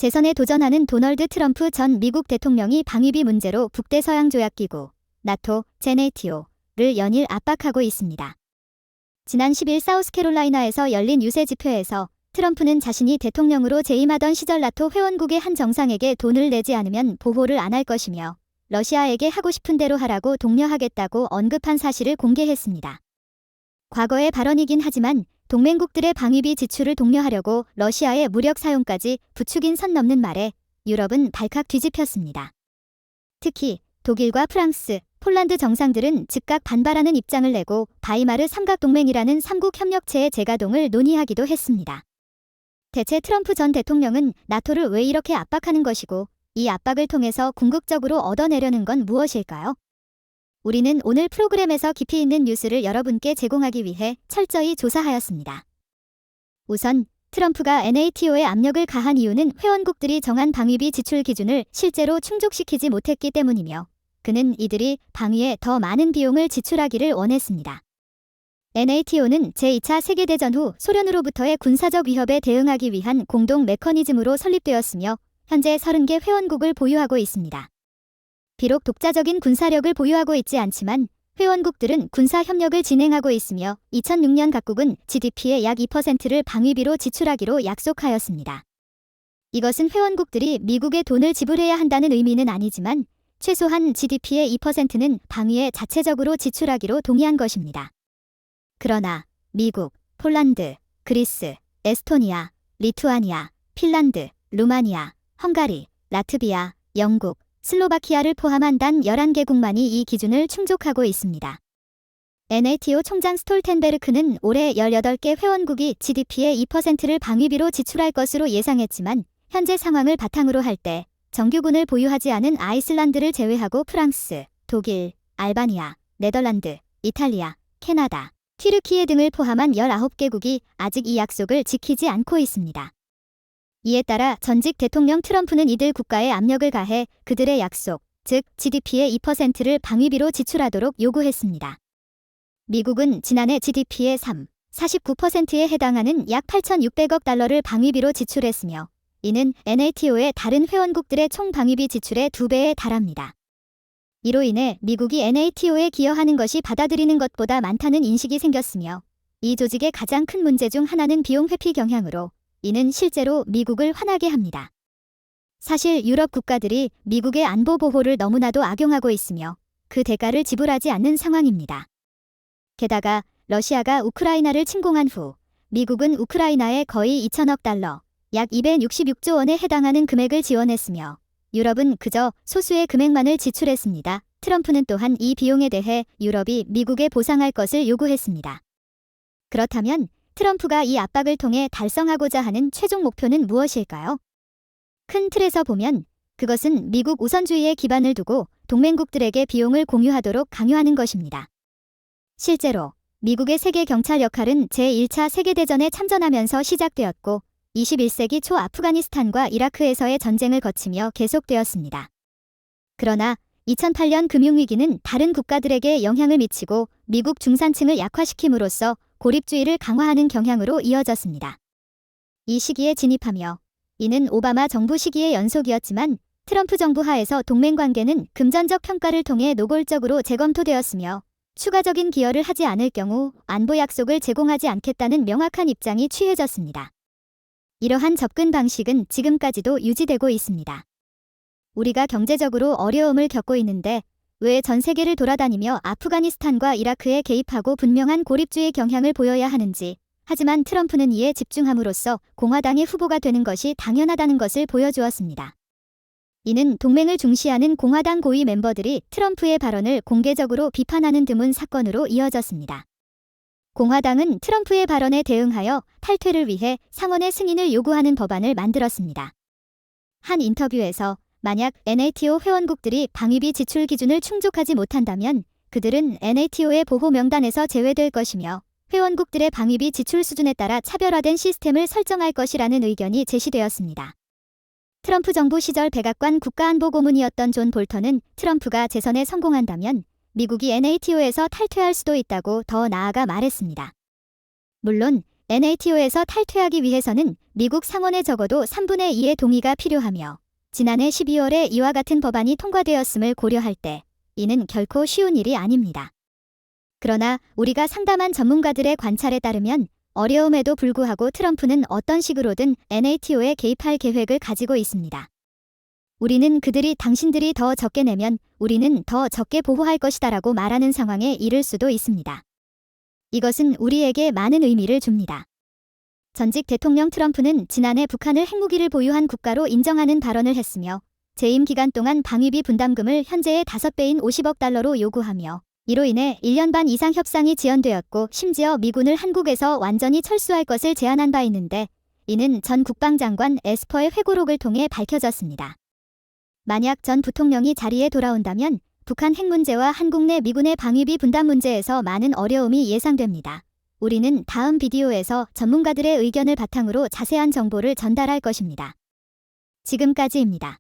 재선에 도전하는 도널드 트럼프 전 미국 대통령이 방위비 문제로 북대서양조약기구, 나토, NATO를 연일 압박하고 있습니다. 지난 10일 사우스캐롤라이나에서 열린 유세 집회에서 트럼프는 자신이 대통령으로 재임하던 시절 나토 회원국의 한 정상에게 돈을 내지 않으면 보호를 안 할 것이며 러시아에게 하고 싶은 대로 하라고 독려하겠다고 언급한 사실을 공개했습니다. 과거의 발언이긴 하지만 동맹국들의 방위비 지출을 독려하려고 러시아의 무력 사용까지 부추긴 선 넘는 말에 유럽은 발칵 뒤집혔습니다. 특히 독일과 프랑스, 폴란드 정상들은 즉각 반발하는 입장을 내고 바이마르 삼각동맹이라는 삼국 협력체의 재가동을 논의하기도 했습니다. 대체 트럼프 전 대통령은 나토를 왜 이렇게 압박하는 것이고 이 압박을 통해서 궁극적으로 얻어내려는 건 무엇일까요? 우리는 오늘 프로그램에서 깊이 있는 뉴스를 여러분께 제공하기 위해 철저히 조사하였습니다. 우선 트럼프가 NATO에 압력을 가한 이유는 회원국들이 정한 방위비 지출 기준을 실제로 충족시키지 못했기 때문이며 그는 이들이 방위에 더 많은 비용을 지출하기를 원했습니다. NATO는 제2차 세계대전 후 소련으로부터의 군사적 위협에 대응하기 위한 공동 메커니즘으로 설립되었으며 현재 30개 회원국을 보유하고 있습니다. 비록 독자적인 군사력을 보유하고 있지 않지만 회원국들은 군사협력을 진행하고 있으며 2006년 각국은 GDP의 약 2%를 방위비로 지출하기로 약속하였습니다. 이것은 회원국들이 미국에 돈을 지불해야 한다는 의미는 아니지만 최소한 GDP의 2%는 방위에 자체적으로 지출하기로 동의한 것입니다. 그러나 미국, 폴란드, 그리스, 에스토니아, 리투아니아, 핀란드, 루마니아, 헝가리, 라트비아, 영국, 슬로바키아를 포함한 단 11개국만이 이 기준을 충족하고 있습니다. NATO 총장 스톨텐베르크는 올해 18개 회원국이 GDP의 2%를 방위비로 지출할 것으로 예상했지만 현재 상황을 바탕으로 할 때 정규군을 보유하지 않은 아이슬란드를 제외하고 프랑스, 독일, 알바니아, 네덜란드, 이탈리아, 캐나다, 튀르키예 등을 포함한 19개국이 아직 이 약속을 지키지 않고 있습니다. 이에 따라 전직 대통령 트럼프는 이들 국가에 압력을 가해 그들의 약속, 즉 GDP의 2%를 방위비로 지출하도록 요구했습니다. 미국은 지난해 GDP의 49%에 해당하는 약 8,600억 달러를 방위비로 지출했으며 이는 NATO의 다른 회원국들의 총 방위비 지출의 2배에 달합니다. 이로 인해 미국이 NATO에 기여하는 것이 받아들이는 것보다 많다는 인식이 생겼으며 이 조직의 가장 큰 문제 중 하나는 비용 회피 경향으로 이는 실제로 미국을 화나게 합니다. 사실 유럽 국가들이 미국의 안보 보호를 너무나도 악용하고 있으며 그 대가를 지불하지 않는 상황입니다. 게다가 러시아가 우크라이나를 침공한 후 미국은 우크라이나에 거의 2천억 달러, 약 266조 원에 해당하는 금액을 지원했으며 유럽은 그저 소수의 금액만을 지출했습니다. 트럼프는 또한 이 비용에 대해 유럽이 미국에 보상할 것을 요구했습니다. 그렇다면 트럼프가 이 압박을 통해 달성하고자 하는 최종 목표는 무엇일까요? 큰 틀에서 보면 그것은 미국 우선주의에 기반을 두고 동맹국들에게 비용을 공유하도록 강요하는 것입니다. 실제로 미국의 세계 경찰 역할은 제1차 세계대전에 참전하면서 시작되었고 21세기 초 아프가니스탄과 이라크에서의 전쟁을 거치며 계속되었습니다. 그러나 2008년 금융위기는 다른 국가들에게 영향을 미치고 미국 중산층을 약화시킴으로써 고립주의를 강화하는 경향으로 이어졌습니다. 이 시기에 진입하며 이는 오바마 정부 시기의 연속이었지만 트럼프 정부 하에서 동맹관계는 금전적 평가를 통해 노골적으로 재검토되었으며 추가적인 기여를 하지 않을 경우 안보 약속을 제공하지 않겠다는 명확한 입장이 취해졌습니다. 이러한 접근 방식은 지금까지도 유지되고 있습니다. 우리가 경제적으로 어려움을 겪고 있는데 왜 전 세계를 돌아다니며 아프가니스탄과 이라크에 개입하고 분명한 고립주의 경향을 보여야 하는지, 하지만 트럼프는 이에 집중함으로써 공화당의 후보가 되는 것이 당연하다는 것을 보여주었습니다. 이는 동맹을 중시하는 공화당 고위 멤버들이 트럼프의 발언을 공개적으로 비판하는 드문 사건으로 이어졌습니다. 공화당은 트럼프의 발언에 대응하여 탈퇴를 위해 상원의 승인을 요구하는 법안을 만들었습니다. 한 인터뷰에서 만약 NATO 회원국들이 방위비 지출 기준을 충족하지 못한다면 그들은 NATO의 보호 명단에서 제외될 것이며 회원국들의 방위비 지출 수준에 따라 차별화된 시스템을 설정할 것이라는 의견이 제시되었습니다. 트럼프 정부 시절 백악관 국가안보고문이었던 존 볼턴은 트럼프가 재선에 성공한다면 미국이 NATO에서 탈퇴할 수도 있다고 더 나아가 말했습니다. 물론 NATO에서 탈퇴하기 위해서는 미국 상원에 적어도 3분의 2의 동의가 필요하며 지난해 12월에 이와 같은 법안이 통과되었음을 고려할 때 이는 결코 쉬운 일이 아닙니다. 그러나 우리가 상담한 전문가들의 관찰에 따르면 어려움에도 불구하고 트럼프는 어떤 식으로든 NATO에 개입할 계획을 가지고 있습니다. 우리는 그들이 당신들이 더 적게 내면 우리는 더 적게 보호할 것이다라고 말하는 상황에 이를 수도 있습니다. 이것은 우리에게 많은 의미를 줍니다. 전직 대통령 트럼프는 지난해 북한을 핵무기를 보유한 국가로 인정하는 발언을 했으며 재임 기간 동안 방위비 분담금을 현재의 5배인 50억 달러로 요구하며 이로 인해 1년 반 이상 협상이 지연되었고 심지어 미군을 한국에서 완전히 철수할 것을 제안한 바 있는데 이는 전 국방장관 에스퍼의 회고록을 통해 밝혀졌습니다. 만약 전 부통령이 자리에 돌아온다면 북한 핵 문제와 한국 내 미군의 방위비 분담 문제에서 많은 어려움이 예상됩니다. 우리는 다음 비디오에서 전문가들의 의견을 바탕으로 자세한 정보를 전달할 것입니다. 지금까지입니다.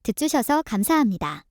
듣주셔서 감사합니다.